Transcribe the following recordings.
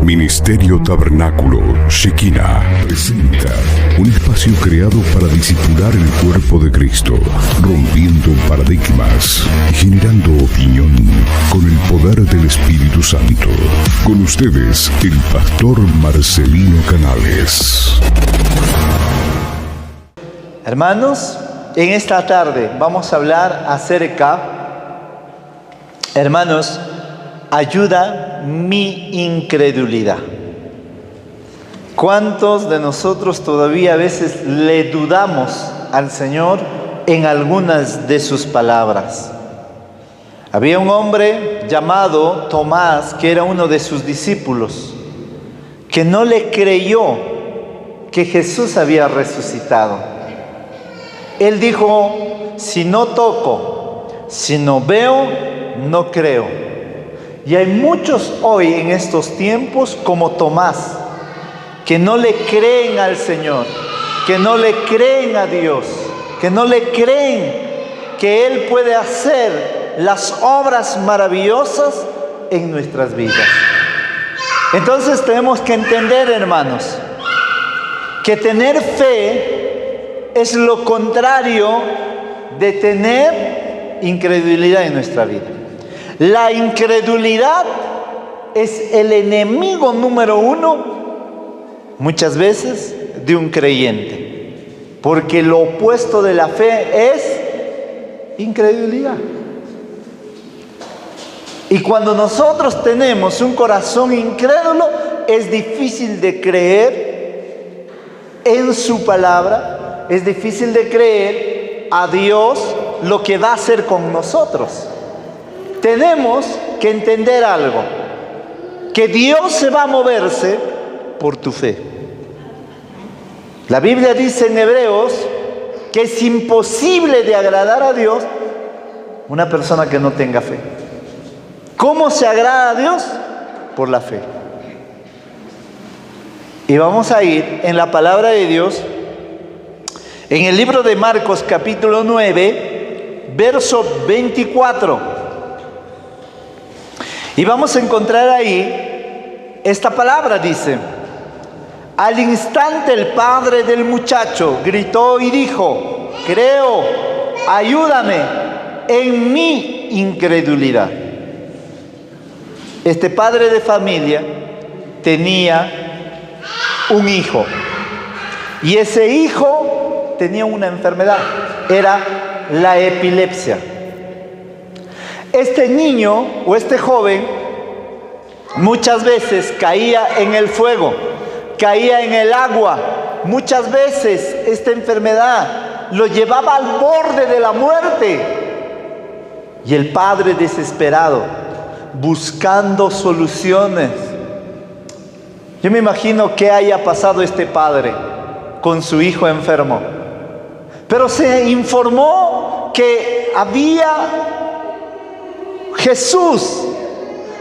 Ministerio Tabernáculo Shekinah presenta un espacio creado para discipular el cuerpo de Cristo, rompiendo paradigmas y generando opinión con el poder del Espíritu Santo. Con ustedes, el pastor Marcelino Canales. Hermanos, en esta tarde vamos a hablar acerca, hermanos, ayuda mi incredulidad. ¿Cuántos de nosotros todavía a veces le dudamos al Señor en algunas de sus palabras? Había un hombre llamado Tomás, que era uno de sus discípulos, que no le creyó que Jesús había resucitado. Él dijo: si no toco, si no veo, no creo. Y hay muchos hoy en estos tiempos como Tomás, que no le creen al Señor, que no le creen a Dios, que no le creen que Él puede hacer las obras maravillosas en nuestras vidas. Entonces tenemos que entender, hermanos, que tener fe es lo contrario de tener incredulidad en nuestra vida. La incredulidad es el enemigo número uno, muchas veces, de un creyente. Porque lo opuesto de la fe es incredulidad. Y cuando nosotros tenemos un corazón incrédulo, es difícil de creer en su palabra, es difícil de creer a Dios lo que va a hacer con nosotros. Tenemos que entender algo, que Dios se va a moverse por tu fe. La Biblia dice en Hebreos que es imposible de agradar a Dios una persona que no tenga fe. ¿Cómo se agrada a Dios? Por la fe. Y vamos a ir en la palabra de Dios, en el libro de Marcos capítulo 9, verso 24. Y vamos a encontrar ahí esta palabra, dice: al instante el padre del muchacho gritó y dijo: creo, ayúdame en mi incredulidad. Este padre de familia tenía un hijo, y ese hijo tenía una enfermedad, era la epilepsia. Este niño o este joven muchas veces caía en el fuego, caía en el agua. Muchas veces esta enfermedad lo llevaba al borde de la muerte. Y el padre, desesperado, buscando soluciones. Yo me imagino que haya pasado este padre con su hijo enfermo. Pero se informó que había Jesús,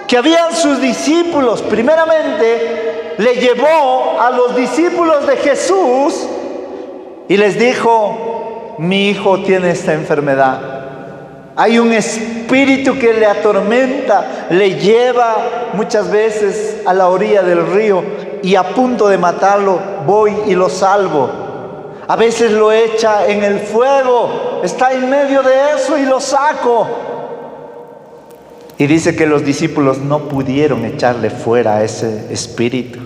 que habían sus discípulos. Primeramente le llevó a los discípulos de Jesús y les dijo: mi hijo tiene esta enfermedad, hay un espíritu que le atormenta, le lleva muchas veces a la orilla del río y a punto de matarlo voy y lo salvo. A veces lo echa en el fuego, está en medio de eso y lo saco. Y dice que los discípulos no pudieron echarle fuera a ese espíritu.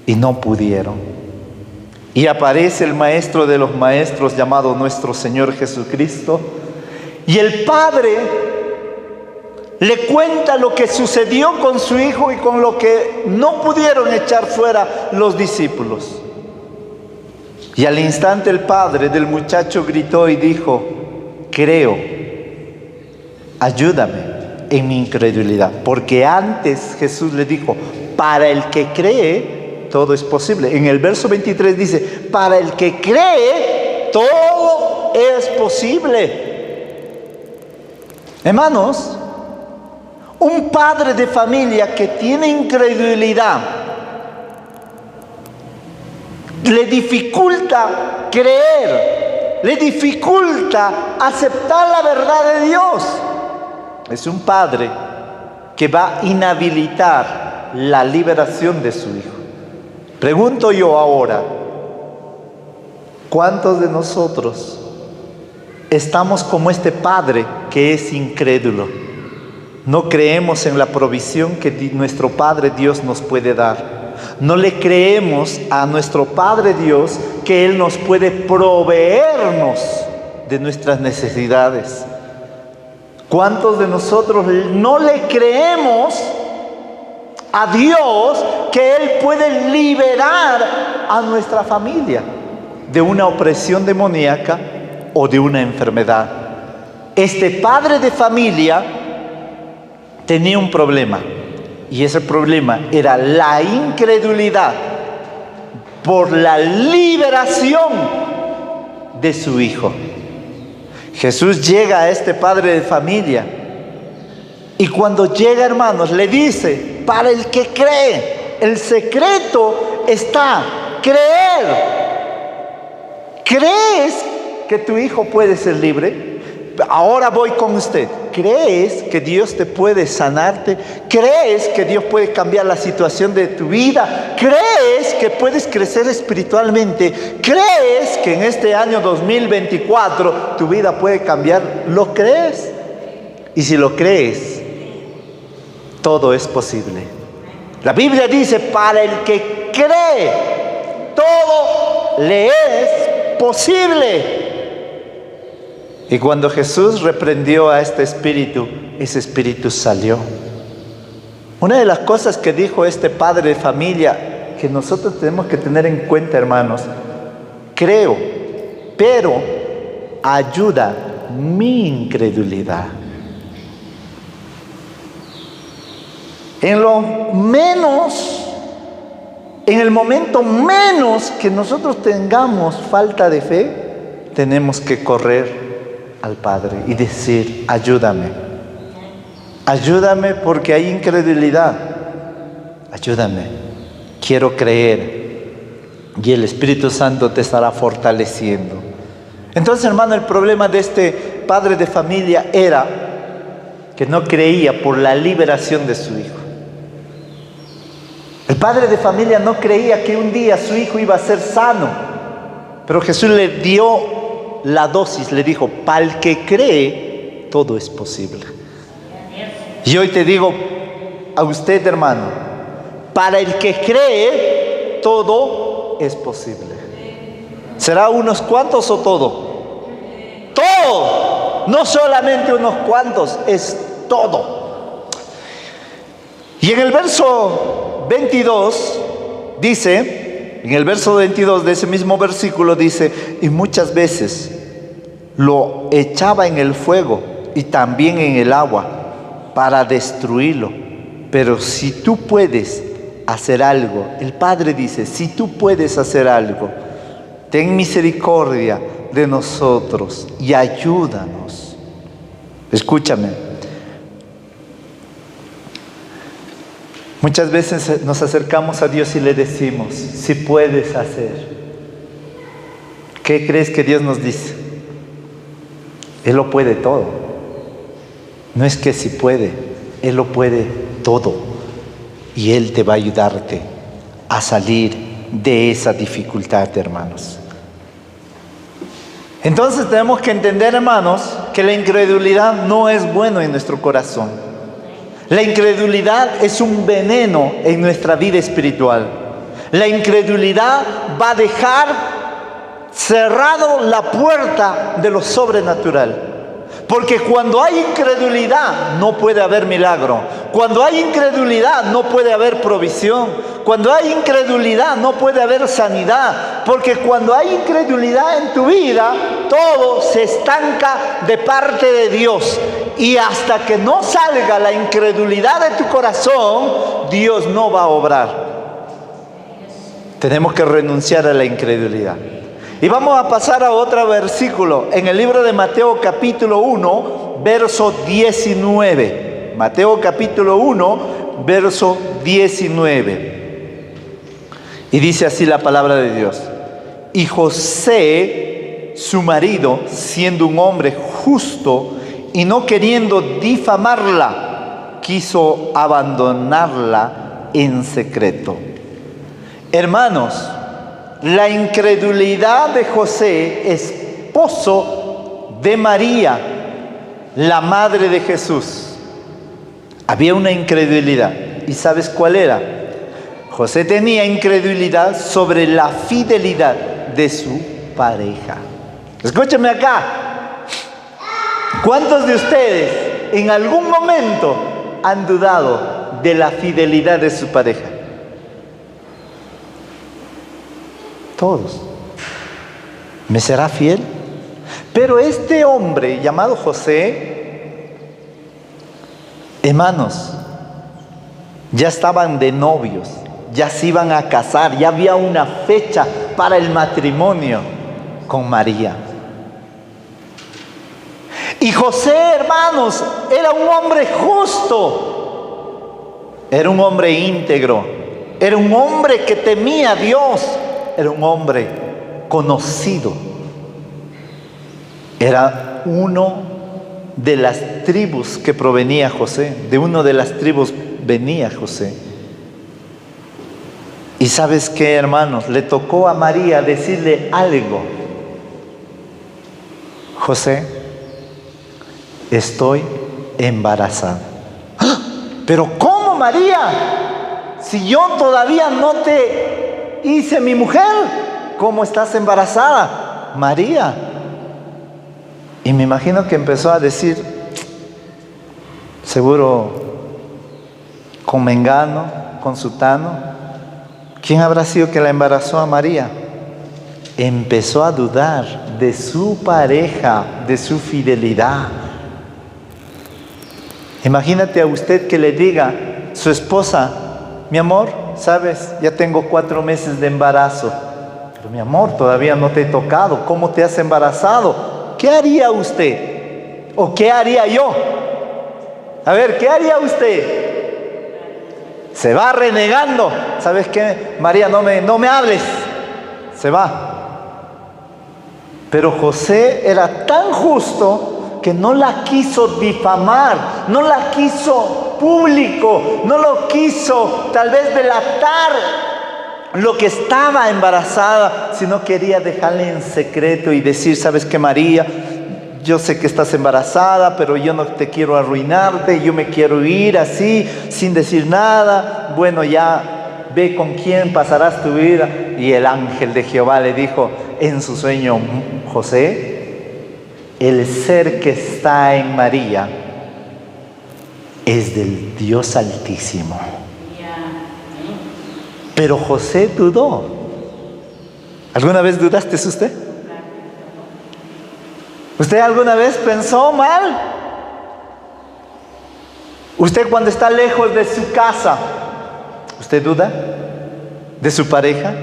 Y no pudieron. Y aparece el maestro de los maestros llamado nuestro Señor Jesucristo. Y el padre le cuenta lo que sucedió con su hijo y con lo que no pudieron echar fuera los discípulos. Y al instante el padre del muchacho gritó y dijo: creo, ayúdame en mi incredulidad. Porque antes Jesús le dijo: para el que cree todo es posible. En el verso 23 dice: para el que cree todo es posible. Hermanos, un padre de familia que tiene incredulidad le dificulta creer, le dificulta aceptar la verdad de Dios. Es un padre que va a inhabilitar la liberación de su hijo. Pregunto yo ahora, ¿cuántos de nosotros estamos como este padre que es incrédulo? No creemos en la provisión que nuestro Padre Dios nos puede dar. No le creemos a nuestro Padre Dios que Él nos puede proveernos de nuestras necesidades. ¿Cuántos de nosotros no le creemos a Dios que Él puede liberar a nuestra familia de una opresión demoníaca o de una enfermedad? Este padre de familia tenía un problema, y ese problema era la incredulidad por la liberación de su hijo. Jesús llega a este padre de familia, y cuando llega, hermanos, le dice: para el que cree, el secreto está creer. ¿Crees que tu hijo puede ser libre? Ahora voy con usted. ¿Crees que Dios te puede sanarte? ¿Crees que Dios puede cambiar la situación de tu vida? ¿Crees que puedes crecer espiritualmente? ¿Crees que en este año 2024 tu vida puede cambiar? ¿Lo crees? Y si lo crees, todo es posible. La Biblia dice: para el que cree, todo le es posible. Y cuando Jesús reprendió a este espíritu, ese espíritu salió. Una de las cosas que dijo este padre de familia que nosotros tenemos que tener en cuenta, hermanos: creo, pero ayuda mi incredulidad. En lo menos, en el momento menos que nosotros tengamos falta de fe, tenemos que correr al Padre y decir: ayúdame, ayúdame porque hay incredulidad, ayúdame, quiero creer, y el Espíritu Santo te estará fortaleciendo. Entonces, hermano, el problema de este padre de familia era que no creía por la liberación de su hijo. El padre de familia no creía que un día su hijo iba a ser sano, pero Jesús le dio la dosis, le dijo: para el que cree, todo es posible. Y hoy te digo a usted, hermano, para el que cree, todo es posible. ¿Será unos cuantos o todo? Todo, no solamente unos cuantos, es todo. Y en el verso 22 dice, en el verso 22 de ese mismo versículo dice: y muchas veces lo echaba en el fuego y también en el agua para destruirlo. Pero si tú puedes hacer algo, el Padre dice: si tú puedes hacer algo, ten misericordia de nosotros y ayúdanos. Escúchame. Muchas veces nos acercamos a Dios y le decimos: si puedes hacer. ¿Qué crees que Dios nos dice? Él lo puede todo. No es que si puede, Él lo puede todo. Y Él te va a ayudarte a salir de esa dificultad, hermanos. Entonces tenemos que entender, hermanos, que la incredulidad no es bueno en nuestro corazón. La incredulidad es un veneno en nuestra vida espiritual. La incredulidad va a dejar cerrado la puerta de lo sobrenatural. Porque cuando hay incredulidad no puede haber milagro. Cuando hay incredulidad no puede haber provisión. Cuando hay incredulidad no puede haber sanidad. Porque cuando hay incredulidad en tu vida, todo se estanca de parte de Dios. Y hasta que no salga la incredulidad de tu corazón, Dios no va a obrar. Tenemos que renunciar a la incredulidad. Y vamos a pasar a otro versículo en el libro de Mateo capítulo 1, verso 19. Mateo capítulo 1, verso 19. Y dice así la palabra de Dios: y José, su marido, siendo un hombre justo y no queriendo difamarla, quiso abandonarla en secreto. Hermanos, la incredulidad de José, esposo de María, la madre de Jesús. Había una incredulidad. ¿Y sabes cuál era? José tenía incredulidad sobre la fidelidad de su pareja. Escúcheme acá. ¿Cuántos de ustedes en algún momento han dudado de la fidelidad de su pareja? Todos. ¿Me será fiel? Pero este hombre llamado José, hermanos, ya estaban de novios, ya se iban a casar, ya había una fecha para el matrimonio con María. Y José, hermanos, era un hombre justo, era un hombre íntegro, era un hombre que temía a Dios, era un hombre conocido. Era uno de las tribus que provenía José, de una de las tribus venía José. Y ¿sabes qué, hermanos? Le tocó a María decirle algo. José, estoy embarazada. ¡Ah! ¿Pero cómo, María? Si yo todavía no te hice mi mujer, ¿cómo estás embarazada, María? Y me imagino que empezó a decir, seguro con mengano, con sutano. ¿Quién habrá sido que la embarazó a María? Empezó a dudar de su pareja, de su fidelidad. Imagínate a usted que le diga su esposa, mi amor, sabes, ya tengo 4 meses de embarazo, pero mi amor, todavía no te he tocado, ¿cómo te has embarazado? ¿Qué haría usted? ¿O qué haría yo? A ver, ¿qué haría usted? Se va renegando. ¿Sabes qué? María, no me hables. Se va. Pero José era tan justo que no la quiso difamar, no la quiso público, no lo quiso tal vez delatar lo que estaba embarazada, sino quería dejarle en secreto y decir, ¿sabes qué, María? Yo sé que estás embarazada, pero yo no te quiero arruinarte, yo me quiero ir así, sin decir nada. Bueno, ya ve con quién pasarás tu vida. Y el ángel de Jehová le dijo en su sueño, José, el ser que está en María es del Dios Altísimo. Pero José dudó. ¿Alguna vez dudaste usted? ¿Usted alguna vez pensó mal? ¿Usted cuando está lejos de su casa, usted duda de su pareja?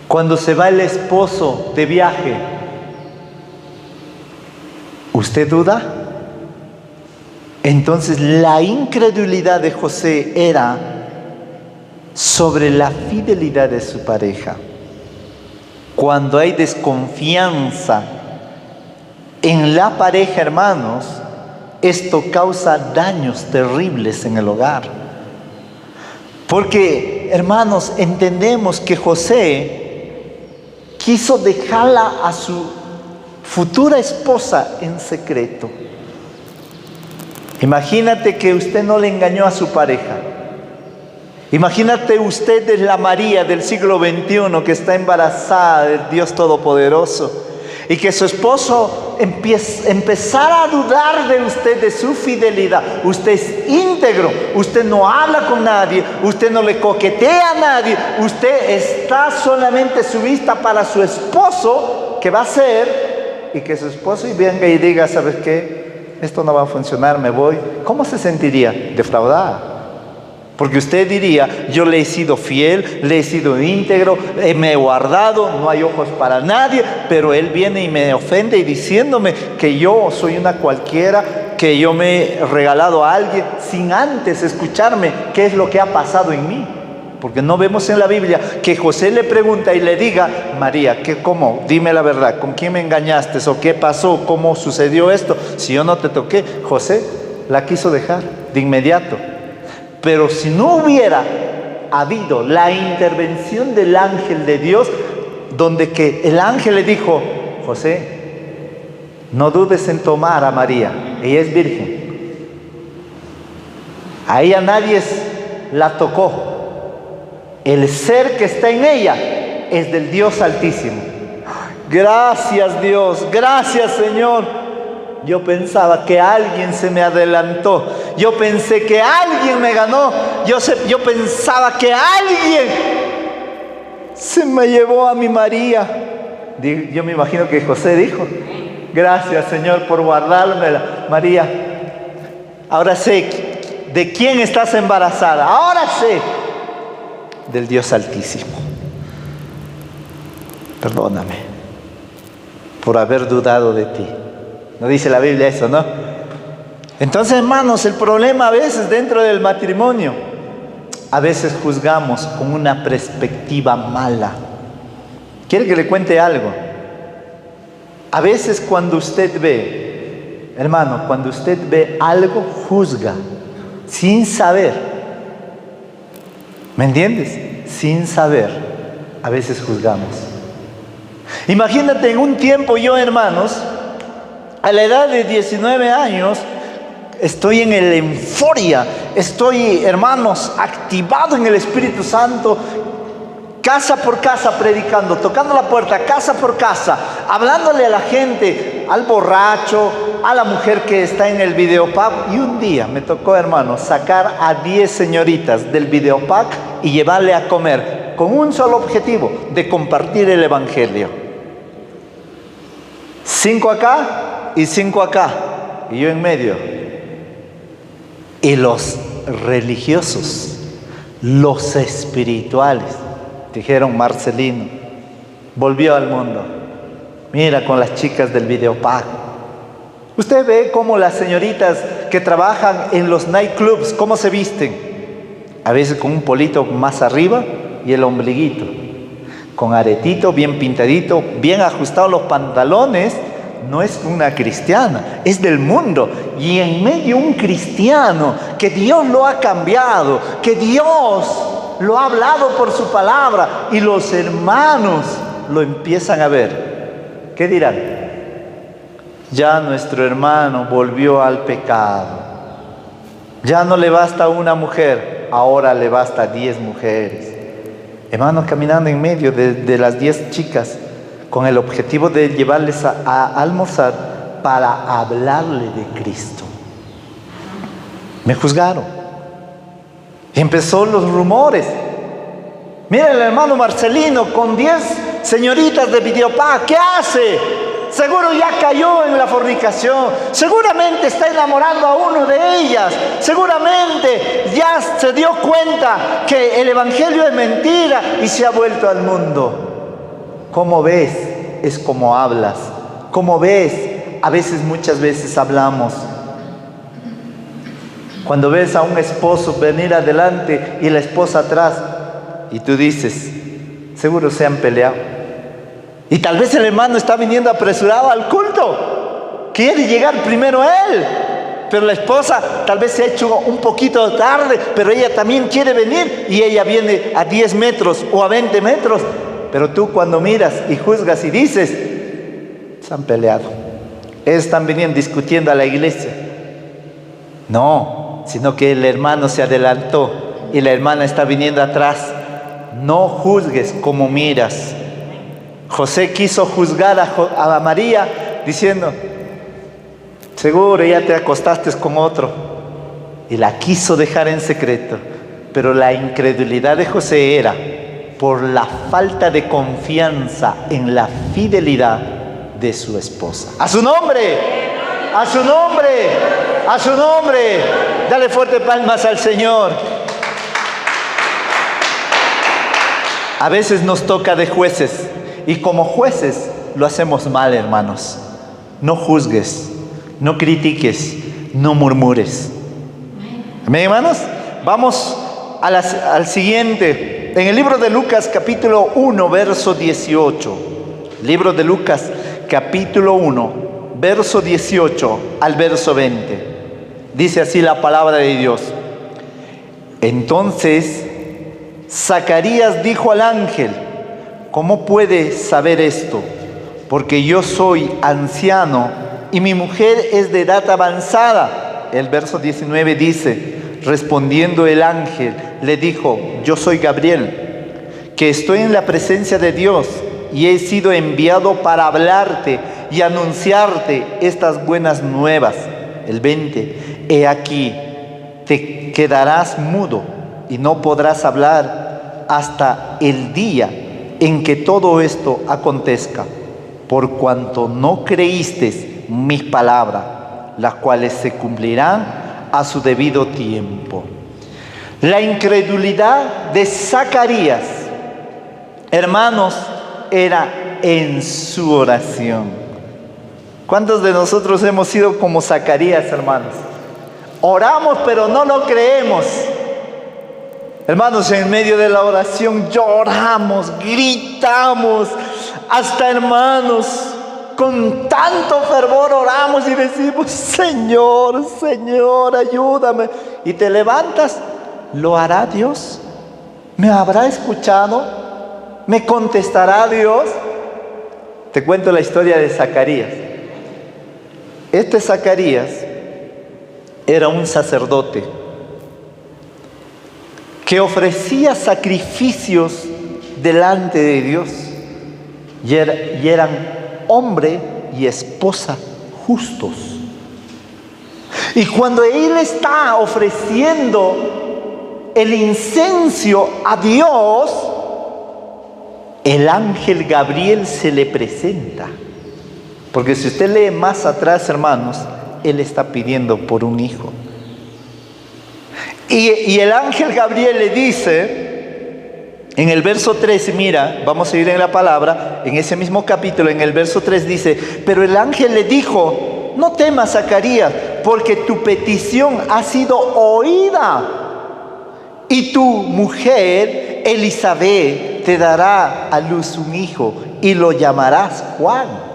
Cuando se va el esposo de viaje, ¿usted duda? Entonces la incredulidad de José era sobre la fidelidad de su pareja. Cuando hay desconfianza en la pareja, hermanos, esto causa daños terribles en el hogar. Porque, hermanos, entendemos que José quiso dejarla a su futura esposa en secreto. Imagínate que usted no le engañó a su pareja. Imagínate usted es la María del siglo XXI que está embarazada del Dios Todopoderoso y que su esposo empezara a dudar de usted, de su fidelidad. Usted es íntegro, usted no habla con nadie, usted no le coquetea a nadie, usted está solamente su vista para su esposo, que va a ser, y que su esposo venga y diga, ¿sabes qué? Esto no va a funcionar, me voy. ¿Cómo se sentiría? Defraudada. Porque usted diría, yo le he sido fiel, le he sido íntegro, me he guardado, no hay ojos para nadie, pero él viene y me ofende y diciéndome que yo soy una cualquiera, que yo me he regalado a alguien sin antes escucharme qué es lo que ha pasado en mí. Porque no vemos en la Biblia que José le pregunta y le diga, María, ¿cómo? Dime la verdad, ¿con quién me engañaste? ¿O qué pasó? ¿Cómo sucedió esto? Si yo no te toqué. José la quiso dejar de inmediato. Pero si no hubiera habido la intervención del ángel de Dios, donde que el ángel le dijo: José, no dudes en tomar a María, ella es virgen. A ella nadie la tocó. El ser que está en ella es del Dios Altísimo. Gracias Dios, gracias Señor. Yo pensaba que alguien se me adelantó. Yo pensé que alguien me ganó. Yo pensaba que alguien se me llevó a mi María. Yo me imagino que José dijo: gracias Señor por guardármela, María. Ahora sé de quién estás embarazada. Ahora sé del Dios Altísimo. Perdóname por haber dudado de ti. No dice la Biblia eso, ¿no? Entonces, hermanos, el problema a veces dentro del matrimonio, a veces juzgamos con una perspectiva mala. ¿Quiere que le cuente algo? A veces cuando usted ve, hermano, cuando usted ve algo, juzga sin saber. ¿Me entiendes? Sin saber, a veces juzgamos. Imagínate en un tiempo yo, hermanos, a la edad de 19 años, estoy en la euforia, estoy, hermanos, activado en el Espíritu Santo, casa por casa predicando, tocando la puerta, casa por casa, hablándole a la gente, al borracho, a la mujer que está en el videopack. Y un día me tocó, hermanos, sacar a 10 señoritas del videopack y llevarle a comer con un solo objetivo: de compartir el Evangelio. 5 acá y 5 acá, y yo en medio. Y los religiosos, los espirituales, dijeron: Marcelino volvió al mundo. Mira, con las chicas del videopack. Usted ve cómo las señoritas que trabajan en los nightclubs, cómo se visten. A veces con un polito más arriba y el ombliguito, con aretito, bien pintadito, bien ajustados los pantalones. No es una cristiana, es del mundo. Y en medio un cristiano que Dios lo ha cambiado, que Dios lo ha hablado por su palabra, y los hermanos lo empiezan a ver. ¿Qué dirán? Ya nuestro hermano volvió al pecado. Ya no le basta una mujer, ahora le basta 10 mujeres. Hermanos, caminando en medio de las 10 chicas, con el objetivo de llevarles a almorzar para hablarle de Cristo. Me juzgaron. Empezó los rumores. Mira el hermano Marcelino con 10 señoritas de videopack. ¿Qué hace? Seguro ya cayó en la fornicación. Seguramente está enamorando a uno de ellas. Seguramente ya se dio cuenta que el evangelio es mentira y se ha vuelto al mundo. ¿Cómo ves? Es como hablas. ¿Cómo ves? A veces, muchas veces hablamos. Cuando ves a un esposo venir adelante y la esposa atrás, y tú dices: seguro se han peleado. Y tal vez el hermano está viniendo apresurado al culto, quiere llegar primero él, pero la esposa tal vez se ha hecho un poquito tarde, pero ella también quiere venir, y ella viene a 10 metros o a 20 metros. Pero tú, cuando miras y juzgas y dices: se han peleado, están viniendo discutiendo a la iglesia. No, sino que el hermano se adelantó y la hermana está viniendo atrás. No juzgues como miras. José quiso juzgar a María diciendo: seguro ya te acostaste con otro. Y la quiso dejar en secreto. Pero la incredulidad de José era por la falta de confianza en la fidelidad de su esposa. ¡A su nombre! ¡A su nombre! ¡A su nombre! Dale fuerte palmas al Señor. A veces nos toca de jueces, y como jueces lo hacemos mal, hermanos. No juzgues, no critiques, no murmures. ¿Amén, hermanos? Vamos al siguiente. En el libro de Lucas, capítulo 1, verso 18. Libro de Lucas, capítulo 1, verso 18 al verso 20. Dice así la palabra de Dios. Entonces Zacarías dijo al ángel: ¿cómo puedes saber esto? Porque yo soy anciano y mi mujer es de edad avanzada. El verso 19 dice: respondiendo el ángel, le dijo: yo soy Gabriel, que estoy en la presencia de Dios y he sido enviado para hablarte y anunciarte estas buenas nuevas. El 20, he aquí, te quedarás mudo y no podrás hablar hasta el día en que todo esto acontezca, por cuanto no creíste mis palabras, las cuales se cumplirán a su debido tiempo. La incredulidad de Zacarías, hermanos, era en su oración. ¿Cuántos de nosotros hemos sido como Zacarías, hermanos? Oramos, pero no lo creemos. Hermanos, en medio de la oración lloramos, gritamos, hasta, hermanos, con tanto fervor oramos y decimos: Señor, Señor, ayúdame. Y te levantas, ¿lo hará Dios? ¿Me habrá escuchado? ¿Me contestará Dios? Te cuento la historia de Zacarías. Este Zacarías era un sacerdote que ofrecía sacrificios delante de Dios, y eran hombre y esposa justos. Y cuando él está ofreciendo el incienso a Dios, el ángel Gabriel se le presenta. Porque si usted lee más atrás, hermanos, él está pidiendo por un hijo. Y el ángel Gabriel le dice, en el verso 13, mira, vamos a ir en la palabra, en ese mismo capítulo, en el verso 3 dice: pero el ángel le dijo: no temas, Zacarías, porque tu petición ha sido oída, y tu mujer Elizabeth te dará a luz un hijo, y lo llamarás Juan.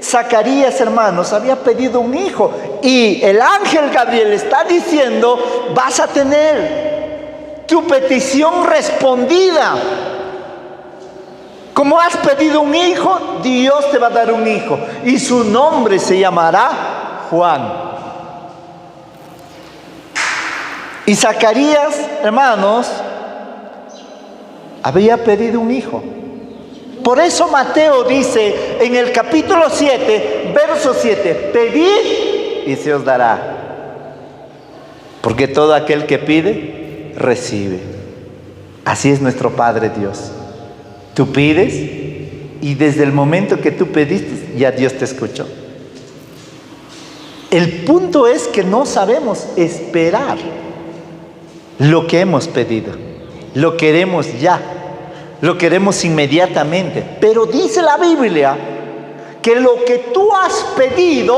Zacarías, hermanos, había pedido un hijo, y el ángel Gabriel está diciendo: vas a tener tu petición respondida. Como has pedido un hijo, Dios te va a dar un hijo, y su nombre se llamará Juan. Y Zacarías, hermanos, había pedido un hijo. Por eso Mateo dice en el capítulo 7, verso 7: pedid y se os dará, porque todo aquel que pide, recibe. Así es nuestro Padre Dios. Tú pides, y desde el momento que tú pediste, ya Dios te escuchó. El punto es que no sabemos esperar lo que hemos pedido. Lo queremos ya. Lo queremos inmediatamente. Pero dice la Biblia que lo que tú has pedido,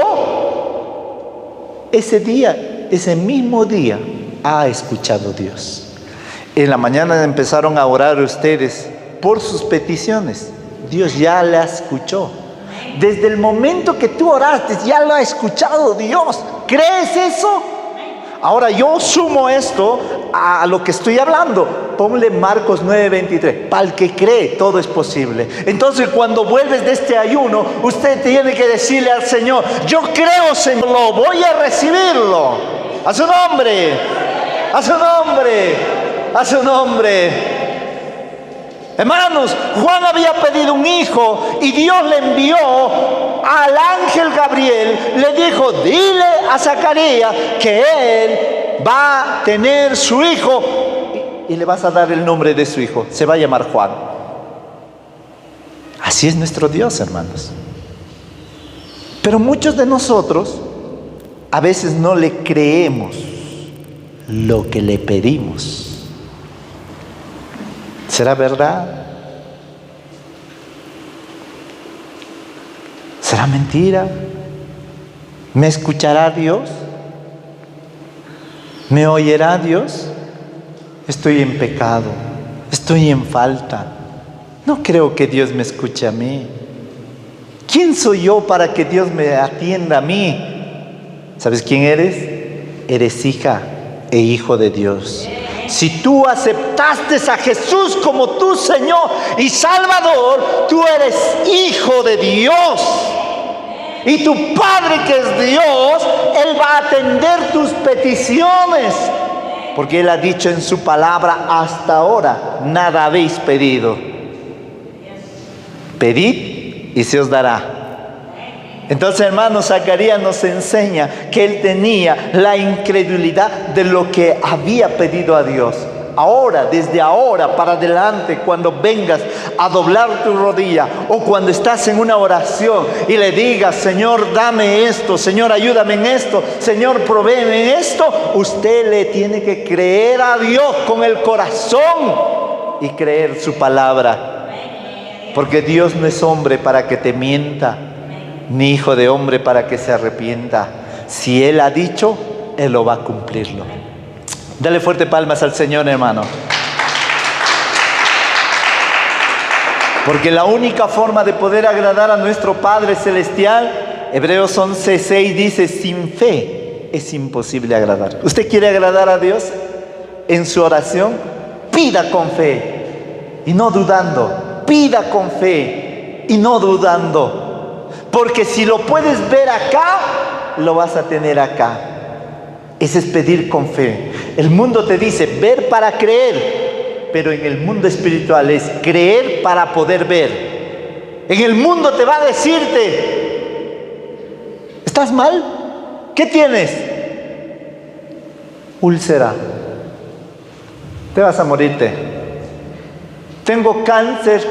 ese día, ese mismo día, ha escuchado Dios. En la mañana empezaron a orar ustedes por sus peticiones. Dios ya la escuchó. Desde el momento que tú oraste, ya lo ha escuchado Dios. ¿Crees eso? Ahora yo sumo esto a lo que estoy hablando. Ponle Marcos 9:23. Para el que cree, todo es posible. Entonces, cuando vuelves de este ayuno, usted tiene que decirle al Señor: yo creo, Señor, lo voy a recibirlo. A su nombre, a su nombre, a su nombre. Hermanos, Juan había pedido un hijo, y Dios le envió al ángel Gabriel. Le dijo: dile a Zacarías que él va a tener su hijo, y le vas a dar el nombre de su hijo. Se va a llamar Juan. Así es nuestro Dios, hermanos. Pero muchos de nosotros a veces no le creemos lo que le pedimos. ¿Será verdad? ¿Será mentira? ¿Me escuchará Dios? ¿Me oirá Dios? Estoy en pecado, estoy en falta. No creo que Dios me escuche a mí. ¿Quién soy yo para que Dios me atienda a mí? ¿Sabes quién eres? Eres hija, e hijo de Dios. Si tú aceptaste a Jesús como tu Señor y Salvador, tú eres hijo de Dios. Y tu Padre, que es Dios, Él va a atender tus peticiones. Porque Él ha dicho en su palabra: hasta ahora nada habéis pedido. Pedid y se os dará. Entonces, hermano, Zacarías nos enseña que él tenía la incredulidad de lo que había pedido a Dios. Ahora, desde ahora para adelante, cuando vengas a doblar tu rodilla o cuando estás en una oración y le digas: Señor, dame esto, Señor, ayúdame en esto, Señor, provéeme en esto, usted le tiene que creer a Dios con el corazón y creer su palabra. Porque Dios no es hombre para que te mienta, ni hijo de hombre para que se arrepienta. Si Él ha dicho, Él lo va a cumplirlo. Dale fuerte palmas al Señor, hermano. Porque la única forma de poder agradar a nuestro Padre Celestial, Hebreos 11:6 dice: sin fe es imposible agradar. ¿Usted quiere agradar a Dios en su oración? Pida con fe y no dudando. Pida con fe y no dudando. Porque si lo puedes ver acá, lo vas a tener acá. Ese es pedir con fe. El mundo te dice ver para creer, pero en el mundo espiritual es creer para poder ver. En el mundo te va a decirte: ¿estás mal? ¿Qué tienes? Úlcera. Te vas a morirte. Tengo cáncer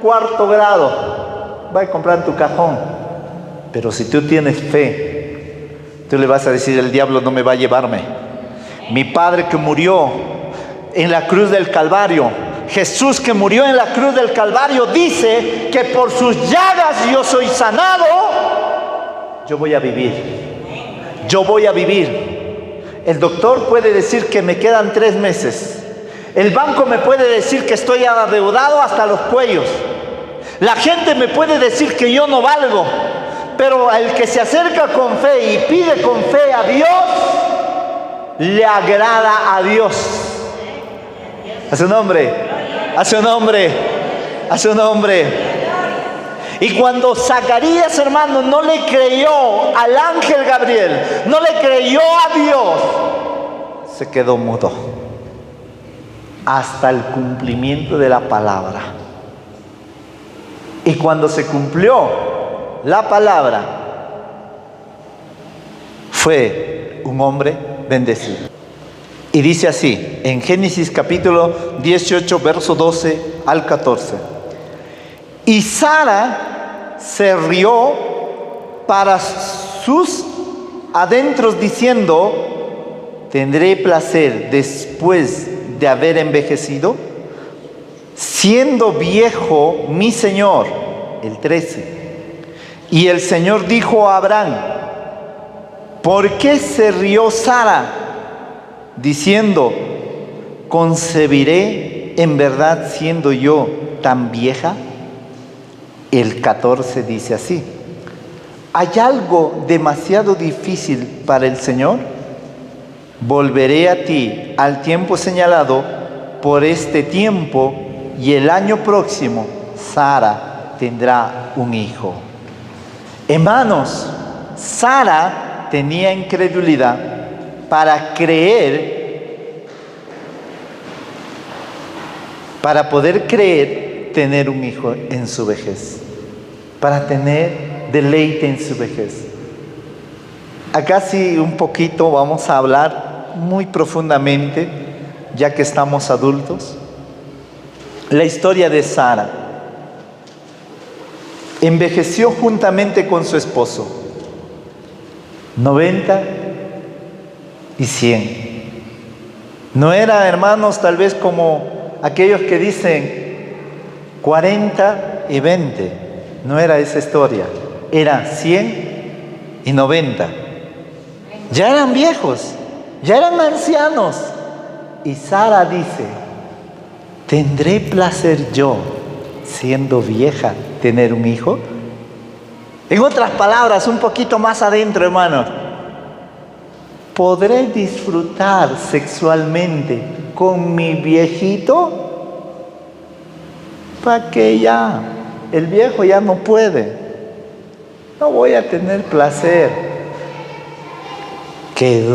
4º grado. Va a comprar tu cajón. Pero si tú tienes fe, tú le vas a decir: el diablo no me va a llevarme. Mi Padre que murió en la cruz del Calvario, Jesús que murió en la cruz del Calvario, dice que por sus llagas yo soy sanado. Yo voy a vivir. Yo voy a vivir. El doctor puede decir que me quedan 3 meses. El banco me puede decir que estoy adeudado hasta los cuellos. La gente me puede decir que yo no valgo. Pero el que se acerca con fe y pide con fe a Dios, le agrada a Dios. A su nombre, a su nombre, a su nombre. Y cuando Zacarías, hermano, no le creyó al ángel Gabriel, no le creyó a Dios, se quedó mudo hasta el cumplimiento de la palabra. Y cuando se cumplió la palabra, fue un hombre bendecido. Y dice así, en Génesis capítulo 18, verso 12 al 14. Y Sara se rió para sus adentros diciendo: ¿tendré placer después de haber envejecido? Siendo viejo mi Señor. El 13. Y el Señor dijo a Abraham: ¿por qué se rió Sara? Diciendo: ¿concebiré en verdad siendo yo tan vieja? El 14 dice así: ¿hay algo demasiado difícil para el Señor? Volveré a ti al tiempo señalado, por este tiempo, y el año próximo Sara tendrá un hijo. Hermanos, Sara tenía incredulidad para creer, para poder creer tener un hijo en su vejez, para tener deleite en su vejez. Acá sí un poquito vamos a hablar muy profundamente, ya que estamos adultos, la historia de Sara. Envejeció juntamente con su esposo, 90 y 100. No era, hermanos, tal vez como aquellos que dicen 40 y 20. No era esa historia. Era 100 y 90. Ya eran viejos, ya eran ancianos. Y Sara dice: ¿tendré placer yo, siendo vieja, tener un hijo? En otras palabras, un poquito más adentro, hermano, ¿podré disfrutar sexualmente con mi viejito? ¿Para qué ya? El viejo ya no puede. No voy a tener placer. Que,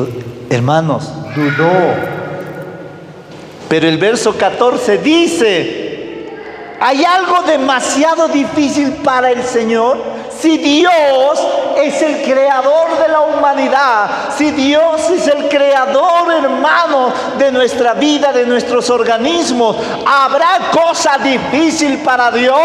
hermanos, dudó. Pero el verso 14 dice: ¿hay algo demasiado difícil para el Señor? Si Dios es el creador de la humanidad, si Dios es el creador, hermano, de nuestra vida, de nuestros organismos, ¿habrá cosa difícil para Dios?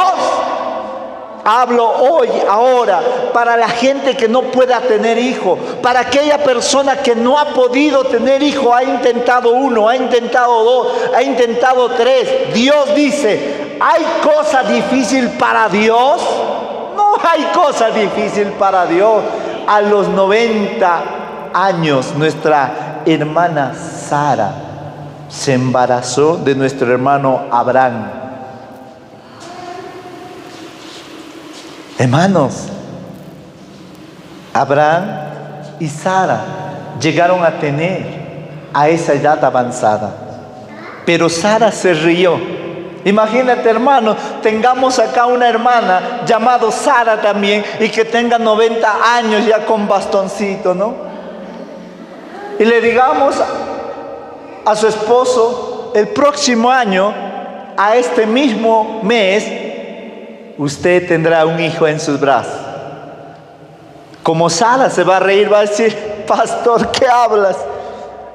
Hablo hoy, ahora, para la gente que no pueda tener hijo, para aquella persona que no ha podido tener hijo, ha intentado uno, ha intentado dos, ha intentado tres. Dios dice: ¿hay cosa difícil para Dios? No hay cosa difícil para Dios. A los 90 años, nuestra hermana Sara se embarazó de nuestro hermano Abraham. Hermanos, Abraham y Sara llegaron a tener a esa edad avanzada, pero Sara se rió. Imagínate, hermano, tengamos acá una hermana llamada Sara también y que tenga 90 años ya con bastoncito, ¿no? Y le digamos a su esposo: el próximo año, a este mismo mes, usted tendrá un hijo en sus brazos. Como Sara se va a reír, va a decir: pastor, ¿qué hablas?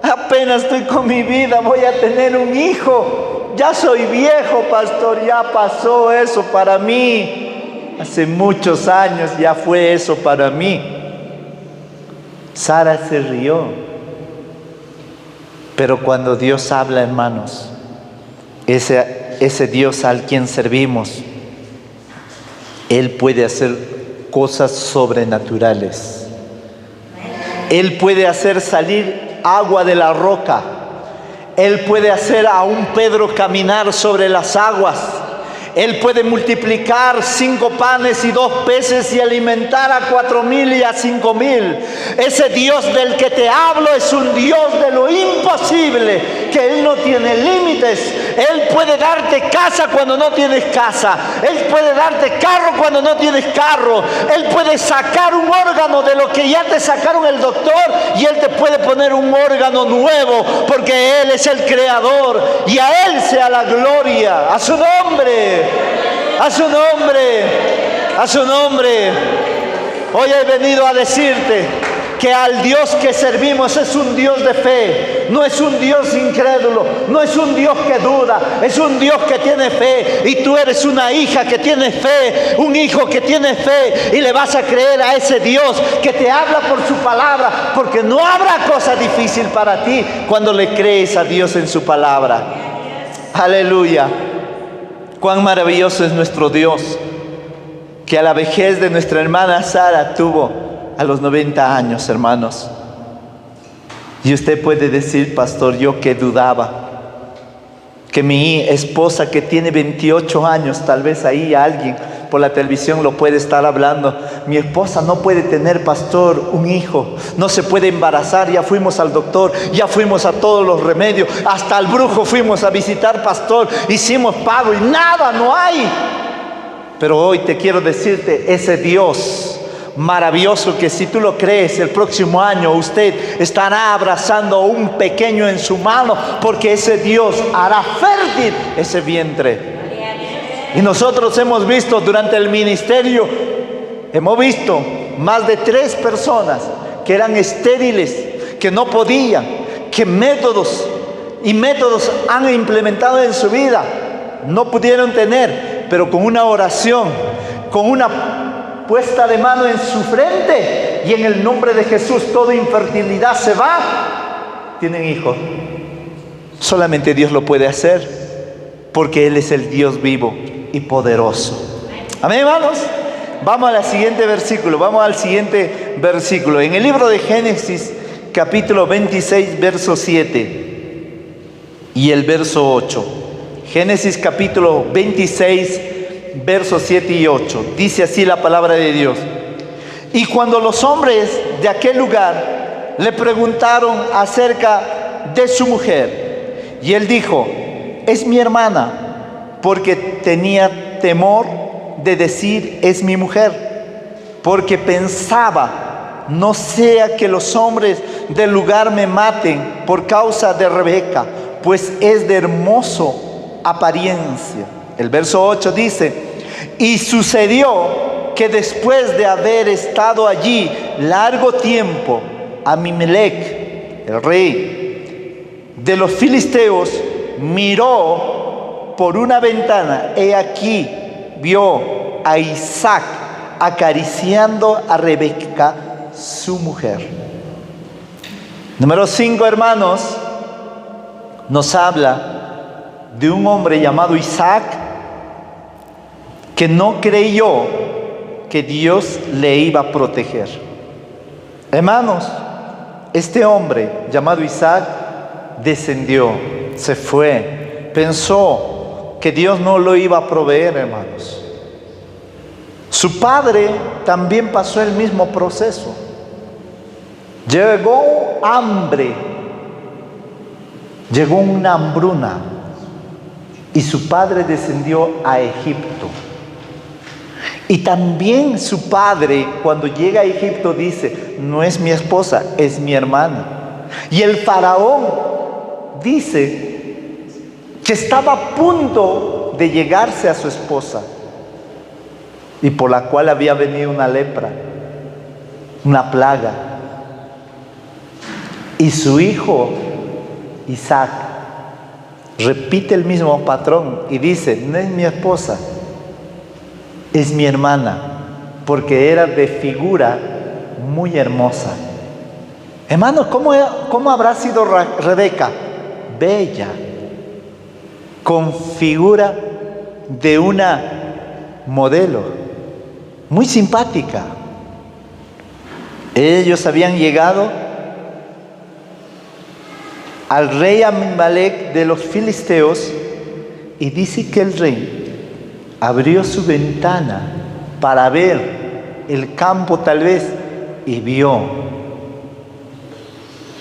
Apenas estoy con mi vida, voy a tener un hijo. Ya soy viejo, pastor, ya pasó eso para mí. Hace muchos años ya fue eso para mí. Sara se rió. Pero cuando Dios habla, hermanos, ese Dios al quien servimos, Él puede hacer cosas sobrenaturales. Él puede hacer salir agua de la roca. Él puede hacer a un Pedro caminar sobre las aguas. Él puede multiplicar 5 panes y 2 peces y alimentar a 4,000 y a 5,000. Ese Dios del que te hablo es un Dios de lo imposible, que Él no tiene límites. Él puede darte casa cuando no tienes casa. Él puede darte carro cuando no tienes carro. Él puede sacar un órgano de lo que ya te sacaron el doctor y Él te puede poner un órgano nuevo, porque Él es el creador y a Él sea la gloria. A su nombre. A su nombre, a su nombre. Hoy he venido a decirte que al Dios que servimos es un Dios de fe, no es un Dios incrédulo, no es un Dios que duda, es un Dios que tiene fe. Y tú eres una hija que tiene fe, un hijo que tiene fe, y le vas a creer a ese Dios que te habla por su palabra, porque no habrá cosa difícil para ti cuando le crees a Dios en su palabra. Aleluya. Cuán maravilloso es nuestro Dios, que a la vejez de nuestra hermana Sara tuvo a los 90 años, hermanos. Y usted puede decir: pastor, yo que dudaba, que mi esposa que tiene 28 años, tal vez ahí alguien por la televisión lo puede estar hablando, mi esposa no puede tener, pastor, un hijo, no se puede embarazar. Ya fuimos al doctor, ya fuimos a todos los remedios, hasta al brujo fuimos a visitar, pastor, hicimos pago y nada, no hay. Pero hoy te quiero decirte, ese Dios maravilloso, que si tú lo crees, el próximo año usted estará abrazando a un pequeño en su mano, porque ese Dios hará fértil ese vientre. Y nosotros hemos visto durante el ministerio, hemos visto más de 3 personas que eran estériles, que no podían, que métodos han implementado en su vida, no pudieron tener, pero con una oración, con una puesta de mano en su frente, y en el nombre de Jesús toda infertilidad se va, tienen hijos. Solamente Dios lo puede hacer, porque Él es el Dios vivo y poderoso. Amén, hermanos. Vamos al siguiente versículo. En el libro de Génesis, capítulo 26, verso 7 y el verso 8. Génesis capítulo 26, versos 7 y 8. Dice así la palabra de Dios: y cuando los hombres de aquel lugar le preguntaron acerca de su mujer. Y él dijo: es mi hermana, porque tenía temor de decir es mi mujer, porque pensaba: no sea que los hombres del lugar me maten por causa de Rebeca, pues es de hermoso apariencia. El verso 8 dice: y sucedió que después de haber estado allí largo tiempo, Abimelech, el rey de los filisteos, miró por una ventana, he aquí vio a Isaac acariciando a Rebeca, su mujer. Número 5, hermanos, nos habla de un hombre llamado Isaac que no creyó que Dios le iba a proteger. Hermanos, este hombre llamado Isaac descendió, se fue, pensó que Dios no lo iba a proveer, hermanos. Su padre también pasó el mismo proceso. Llegó hambre, llegó una hambruna y su padre descendió a Egipto. Y también su padre, cuando llega a Egipto, dice: no es mi esposa, es mi hermana. Y el faraón dice que estaba a punto de llegarse a su esposa, y por la cual había venido una lepra, una plaga. Y su hijo Isaac repite el mismo patrón y dice: no es mi esposa, es mi hermana, porque era de figura muy hermosa. Hermanos, ¿cómo habrá sido Rebeca? Bella, con figura de una modelo, muy simpática. Ellos habían llegado al rey Abimelech de los filisteos, y dice que el rey abrió su ventana para ver el campo tal vez, y vio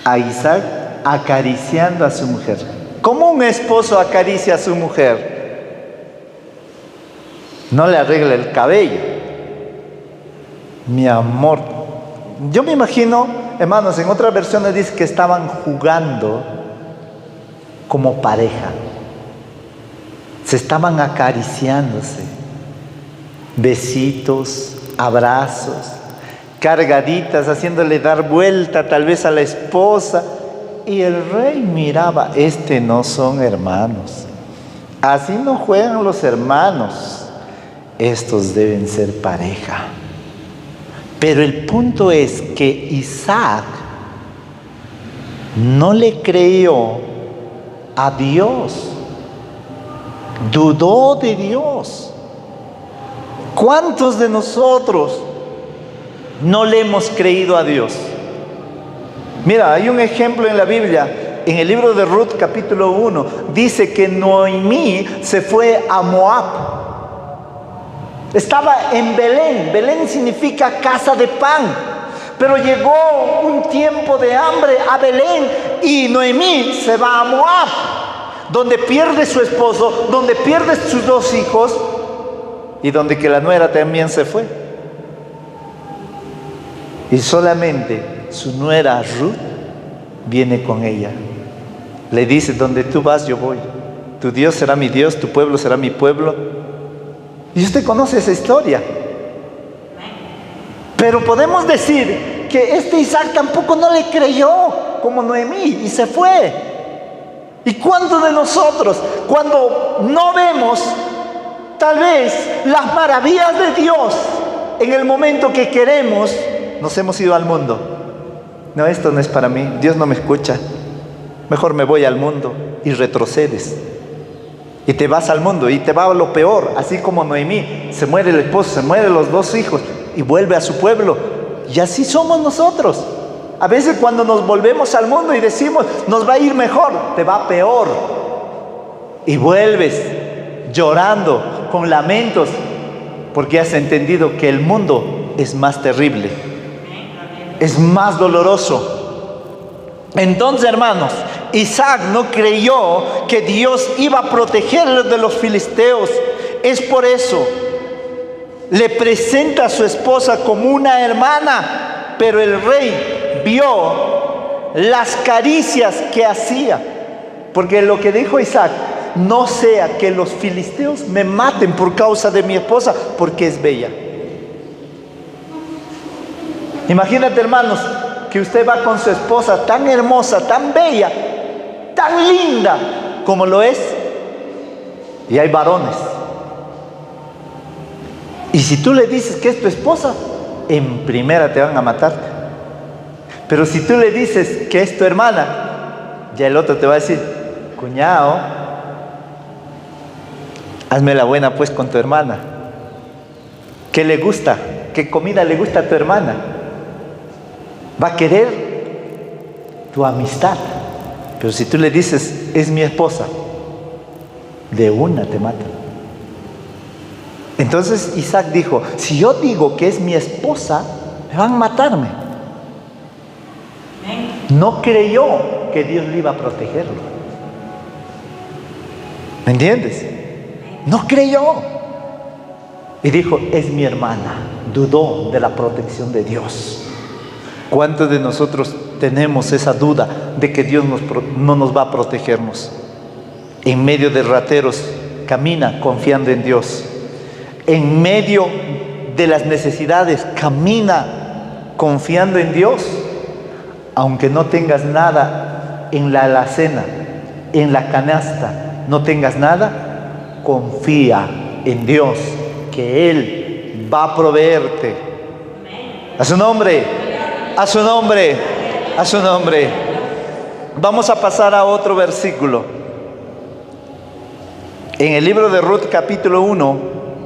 a Isaac acariciando a su mujer. ¿Cómo un esposo acaricia a su mujer? No le arregla el cabello. Mi amor. Yo me imagino, hermanos, en otras versiones dice que estaban jugando como pareja. Se estaban acariciándose, besitos, abrazos, cargaditas, haciéndole dar vuelta tal vez a la esposa. Y el rey miraba: no son hermanos, así no juegan los hermanos, estos deben ser pareja. Pero el punto es que Isaac no le creyó a Dios. Dudó de Dios. ¿Cuántos de nosotros no le hemos creído a Dios? Mira, hay un ejemplo en la Biblia, en el libro de Ruth, capítulo 1, dice que Noemí se fue a Moab. Estaba en Belén. Belén significa casa de pan. Pero llegó un tiempo de hambre a Belén y Noemí se va a Moab, donde pierde su esposo, donde pierde sus 2 hijos y donde que la nuera también se fue. Y solamente su nuera Ruth viene con ella. Le dice: donde tú vas yo voy, tu Dios será mi Dios, tu pueblo será mi pueblo. Y usted conoce esa historia. Pero podemos decir que Isaac tampoco no le creyó como Noemí y se fue. ¿Y cuántos de nosotros, cuando no vemos tal vez las maravillas de Dios en el momento que queremos, nos hemos ido al mundo? No, esto no es para mí, Dios no me escucha, mejor me voy al mundo. Y retrocedes y te vas al mundo y te va a lo peor, así como Noemí. Se muere el esposo, se mueren los 2 hijos y vuelve a su pueblo. Y así somos nosotros. A veces cuando nos volvemos al mundo y decimos nos va a ir mejor, te va peor. Y vuelves llorando con lamentos porque has entendido que el mundo es más terrible, es más doloroso. Entonces, hermanos, Isaac no creyó que Dios iba a protegerlo de los filisteos. Es por eso le presenta a su esposa como una hermana, pero el rey vio las caricias que hacía, porque lo que dijo Isaac: no sea que los filisteos me maten por causa de mi esposa, porque es bella. Imagínate, hermanos, que usted va con su esposa tan hermosa, tan bella, tan linda como lo es, y hay varones. Y si tú le dices que es tu esposa, en primera te van a matar. Pero si tú le dices que es tu hermana, ya el otro te va a decir: cuñado, hazme la buena pues con tu hermana. ¿Qué le gusta? ¿Qué comida le gusta a tu hermana? Va a querer tu amistad. Pero si tú le dices: es mi esposa, de una te mata. Entonces Isaac dijo: si yo digo que es mi esposa, me van a matarme. No creyó que Dios le iba a protegerlo. ¿Me entiendes? No creyó. Y dijo: es mi hermana. Dudó de la protección de Dios. ¿Cuántos de nosotros tenemos esa duda de que Dios no nos va a protegernos? En medio de rateros, camina confiando en Dios. En medio de las necesidades, camina confiando en Dios. Aunque no tengas nada en la alacena, en la canasta, no tengas nada, confía en Dios, que Él va a proveerte. A su nombre, a su nombre, a su nombre. Vamos a pasar a otro versículo. En el libro de Ruth, capítulo 1,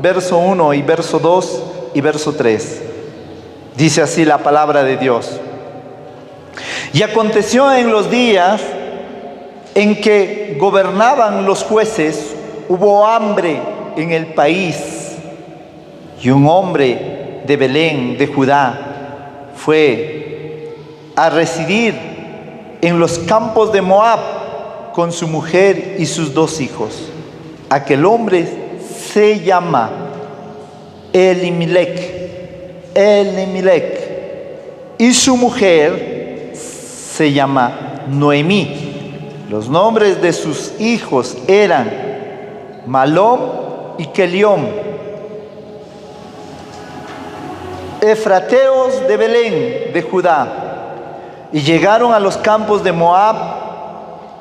verso 1 y verso 2 y verso 3. Dice así la palabra de Dios: y aconteció en los días en que gobernaban los jueces, hubo hambre en el país, y un hombre de Belén, de Judá, fue a residir en los campos de Moab con su mujer y sus 2 hijos. Aquel hombre se llama Elimelech, y su mujer se llama Noemí. Los nombres de sus hijos eran Malom y Keliom, efrateos de Belén, de Judá. Y llegaron a los campos de Moab,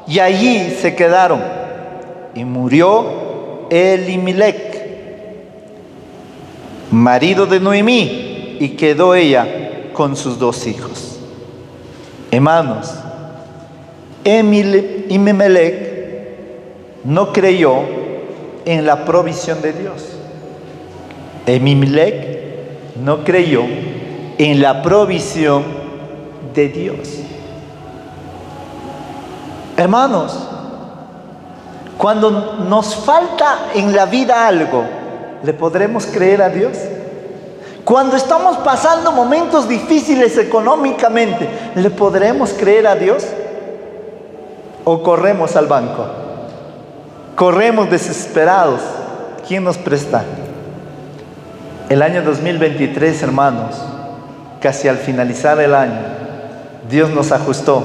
y allí se quedaron. Y murió Elimelech, marido de Noemí, y quedó ella con sus 2 hijos. Hermanos, Elimelech no creyó en la provisión de Dios. Elimelech no creyó en la provisión de Dios. Hermanos, cuando nos falta en la vida algo, ¿le podremos creer a Dios? Cuando estamos pasando momentos difíciles económicamente, ¿le podremos creer a Dios? ¿O corremos al banco? Corremos desesperados. ¿Quién nos presta? El año 2023, hermanos, casi al finalizar el año, Dios nos ajustó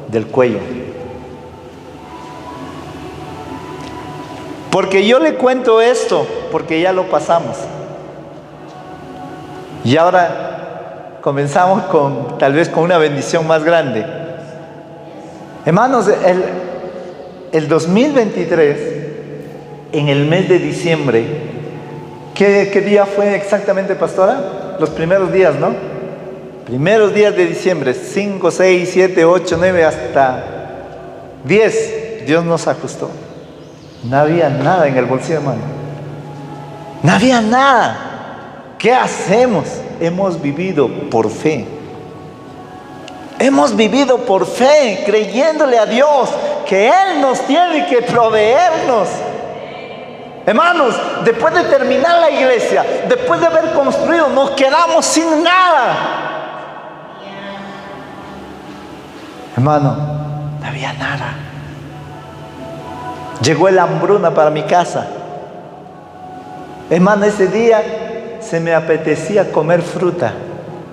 del cuello. Porque yo le cuento esto, porque ya lo pasamos. Y ahora comenzamos tal vez con una bendición más grande. Hermanos, el 2023, en el mes de diciembre, ¿qué día fue exactamente, pastora? Los primeros días, ¿no? Primeros días de diciembre, 5, 6, 7, 8, 9, hasta 10, Dios nos ajustó. No había nada en el bolsillo, hermano. No había nada. ¿Qué hacemos? Hemos vivido por fe. Hemos vivido por fe, creyéndole a Dios que Él nos tiene que proveernos. Hermanos, después de terminar la iglesia, después de haber construido, nos quedamos sin nada. Hermano, no había nada. Llegó el hambruna para mi casa. Hermano, ese día se me apetecía comer fruta.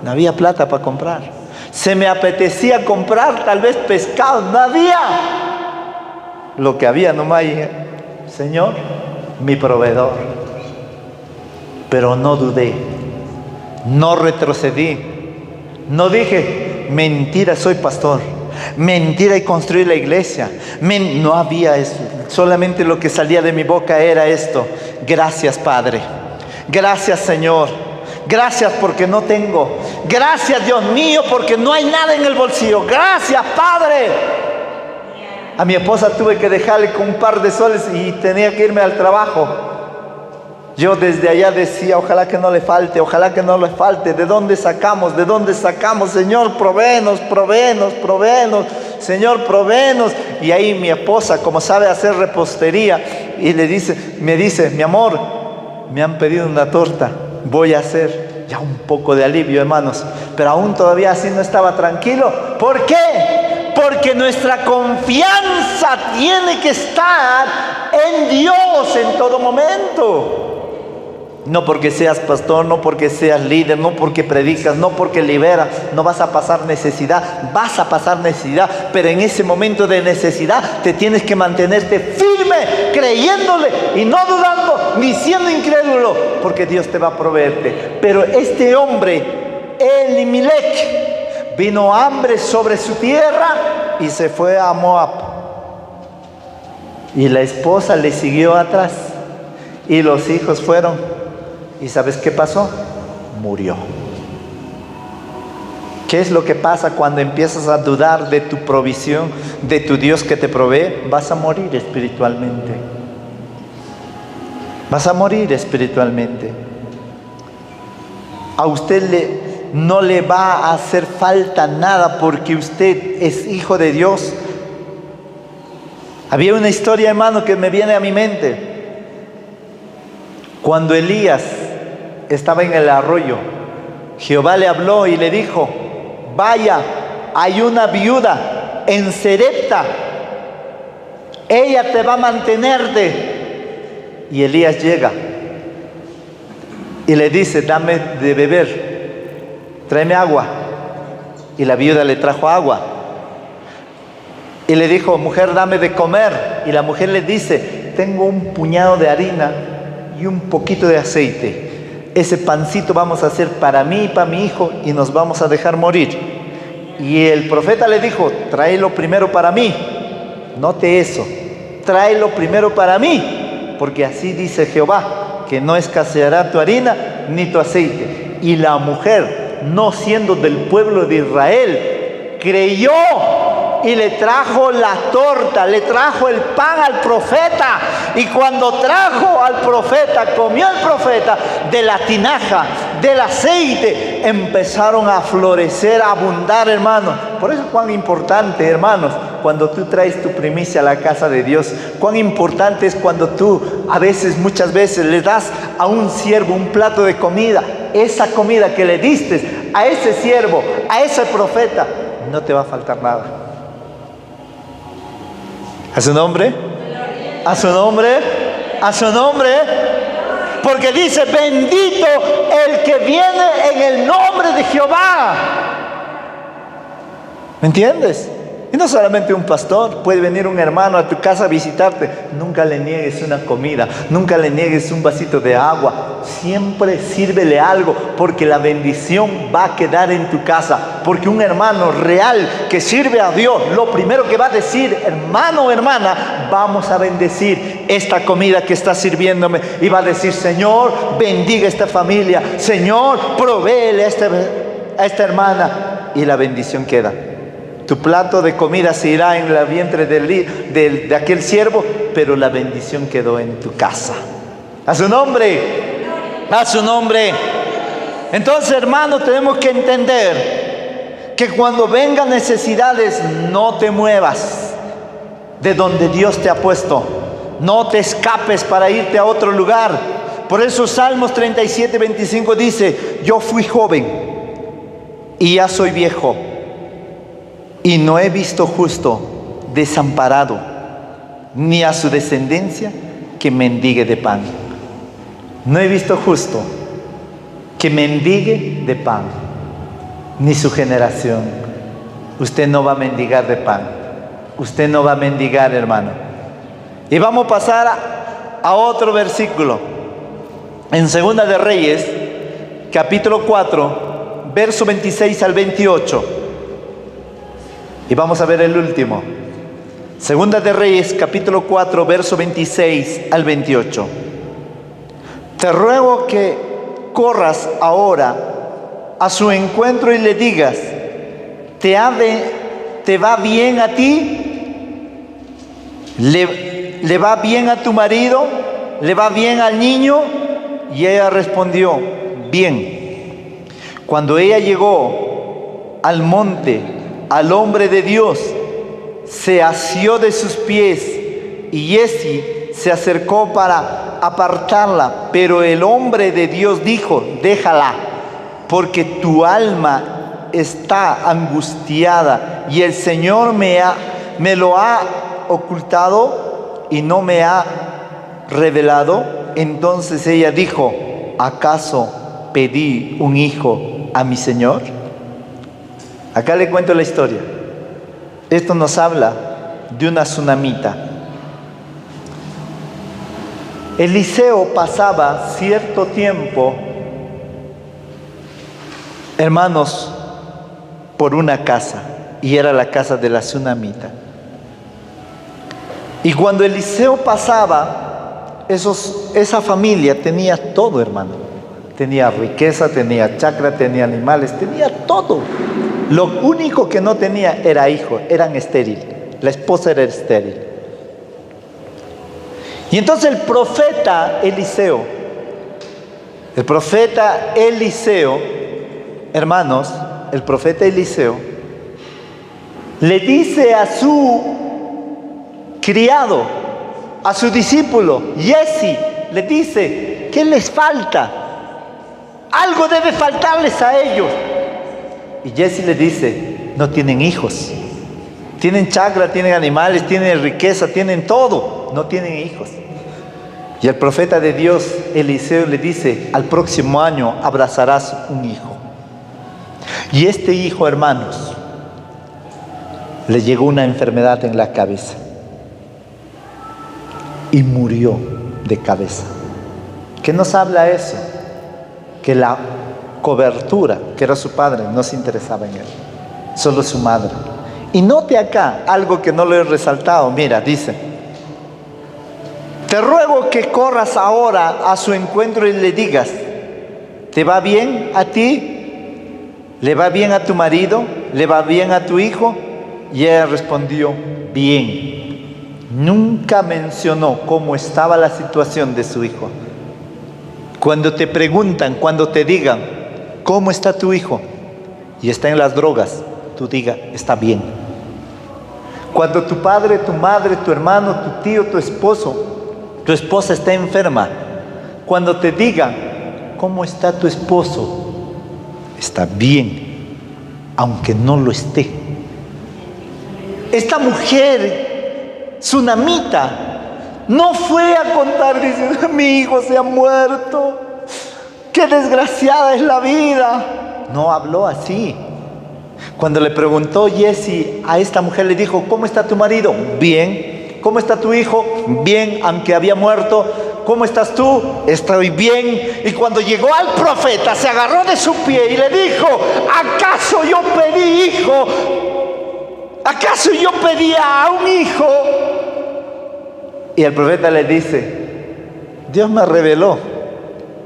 No había plata para comprar. Se me apetecía comprar tal vez pescado. No había. Lo que había nomás, Señor, mi proveedor. Pero no dudé. No retrocedí. No dije, mentira, soy pastor. Mentira, y construir la iglesia. No había eso. Solamente lo que salía de mi boca era esto: gracias, Padre. Gracias, Señor. Gracias porque no tengo. Gracias, Dios mío, porque no hay nada en el bolsillo. Gracias, Padre. A mi esposa tuve que dejarle con un par de soles y tenía que irme al trabajo. Yo desde allá decía, ojalá que no le falte, ojalá que no le falte. ¿De dónde sacamos? ¿De dónde sacamos? Señor, provéenos, provéenos, provéenos. Señor, provéenos. Y ahí mi esposa, como sabe hacer repostería, y me dice, mi amor, me han pedido una torta, voy a hacer. Ya un poco de alivio, hermanos. Pero aún todavía así no estaba tranquilo. ¿Por qué? Porque nuestra confianza tiene que estar en Dios en todo momento. No porque seas pastor, no porque seas líder, no porque predicas, no porque liberas, no vas a pasar necesidad. Vas a pasar necesidad, pero en ese momento de necesidad te tienes que mantenerte firme, creyéndole y no dudando ni siendo incrédulo, porque Dios te va a proveerte. Pero este hombre, Elimelech, vino hambre sobre su tierra y se fue a Moab. Y la esposa le siguió atrás y los hijos fueron. ¿Y sabes qué pasó? Murió. ¿Qué es lo que pasa cuando empiezas a dudar de tu provisión, de tu Dios que te provee? Vas a morir espiritualmente. Vas a morir espiritualmente. A usted no le va a hacer falta nada porque usted es hijo de Dios. Había una historia, hermano, que me viene a mi mente. Cuando Elías estaba en el arroyo, Jehová le habló y le dijo, vaya, hay una viuda en Serepta, ella te va a mantenerte. Y Elías llega y le dice, dame de beber, tráeme agua. Y la viuda le trajo agua. Y le dijo, mujer, dame de comer. Y la mujer le dice, tengo un puñado de harina y un poquito de aceite. Ese pancito vamos a hacer para mí y para mi hijo y nos vamos a dejar morir. Y el profeta le dijo, tráelo primero para mí. Note eso, tráelo primero para mí, porque así dice Jehová, que no escaseará tu harina ni tu aceite. Y la mujer, no siendo del pueblo de Israel, creyó y le trajo la torta, le trajo el pan al profeta. Y cuando trajo al profeta, comió el profeta de la tinaja, del aceite, empezaron a florecer, a abundar, hermanos. Por eso cuán importante, hermanos, cuando tú traes tu primicia a la casa de Dios, cuán importante es cuando tú muchas veces le das a un siervo un plato de comida. Esa comida que le diste a ese siervo, a ese profeta, no te va a faltar nada. ¿A su nombre? ¿A su nombre? ¿A su nombre? Porque dice, bendito el que viene en el nombre de Jehová. ¿Me entiendes? Y no solamente un pastor, puede venir un hermano a tu casa a visitarte. Nunca le niegues una comida, nunca le niegues un vasito de agua. Siempre sírvele algo, porque la bendición va a quedar en tu casa. Porque un hermano real que sirve a Dios, lo primero que va a decir, hermano o hermana, vamos a bendecir esta comida que está sirviéndome. Y va a decir, Señor, bendiga esta familia. Señor, provéele a esta hermana. Y la bendición queda. Tu plato de comida se irá en el vientre de aquel siervo, pero la bendición quedó en tu casa. A su nombre, a su nombre. Entonces, hermanos, tenemos que entender que cuando vengan necesidades, no te muevas de donde Dios te ha puesto. No te escapes para irte a otro lugar. Por eso Salmos 37:25 dice, yo fui joven y ya soy viejo, y no he visto justo desamparado, ni a su descendencia que mendigue de pan. No he visto justo que mendigue de pan, ni su generación. Usted no va a mendigar de pan. Usted no va a mendigar, hermano. Y vamos a pasar a otro versículo. En Segunda de Reyes, capítulo 4, verso 26 al 28. Y vamos a ver el último. Segunda de Reyes, capítulo 4, verso 26 al 28. Te ruego que corras ahora a su encuentro y le digas: ¿te va bien a ti? ¿Le va bien a tu marido? ¿Le va bien al niño? Y ella respondió: bien. Cuando ella llegó al monte, al hombre de Dios se asió de sus pies, y Giezi se acercó para apartarla, pero el hombre de Dios dijo: déjala, porque tu alma está angustiada, y el Señor me lo ha ocultado y no me ha revelado. Entonces ella dijo: ¿acaso pedí un hijo a mi Señor? Acá le cuento la historia. Esto nos habla de una tsunamita. Eliseo pasaba cierto tiempo, hermanos, por una casa, y era la casa de la tsunamita. Y cuando Eliseo pasaba, esa familia tenía todo, hermano. Tenía riqueza, tenía chacra, tenía animales, tenía todo. Lo único que no tenía era hijos, eran estériles. La esposa era estéril. Y entonces el profeta Eliseo, hermanos, el profeta Eliseo le dice a su criado, a su discípulo Giezi, le dice: ¿qué les falta? Algo debe faltarles a ellos. Y Giezi le dice: no tienen hijos. Tienen chacra, tienen animales, tienen riqueza, tienen todo. No tienen hijos. Y el profeta de Dios, Eliseo, le dice: al próximo año abrazarás un hijo. Y este hijo, hermanos, le llegó una enfermedad en la cabeza y murió de cabeza. ¿Qué nos habla eso? Que la cobertura, que era su padre, no se interesaba en él, solo su madre. Y note acá algo que no lo he resaltado. Mira, dice: te ruego que corras ahora a su encuentro y le digas: ¿te va bien a ti? ¿Le va bien a tu marido? ¿Le va bien a tu hijo? Y ella respondió: bien. Nunca mencionó cómo estaba la situación de su hijo. Cuando te preguntan, cuando te digan: ¿cómo está tu hijo? Y está en las drogas, tú diga: está bien. Cuando tu padre, tu madre, tu hermano, tu tío, tu esposo, tu esposa está enferma, cuando te digan: ¿cómo está tu esposo? Está bien, aunque no lo esté. Esta mujer tsunamita no fue a contar diciendo: mi hijo se ha muerto, qué desgraciada es la vida. No habló así. Cuando le preguntó Giezi a esta mujer, le dijo: ¿cómo está tu marido? Bien. ¿Cómo está tu hijo? Bien, aunque había muerto. ¿Cómo estás tú? Estoy bien. Y cuando llegó al profeta, se agarró de su pie y le dijo: ¿acaso yo pedí hijo? ¿Acaso yo pedía a un hijo? Y el profeta le dice: Dios me reveló,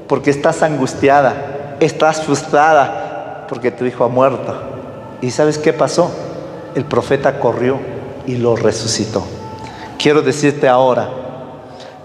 porque estás angustiada, estás frustrada, porque tu hijo ha muerto. ¿Y sabes qué pasó? El profeta corrió y lo resucitó. Quiero decirte ahora,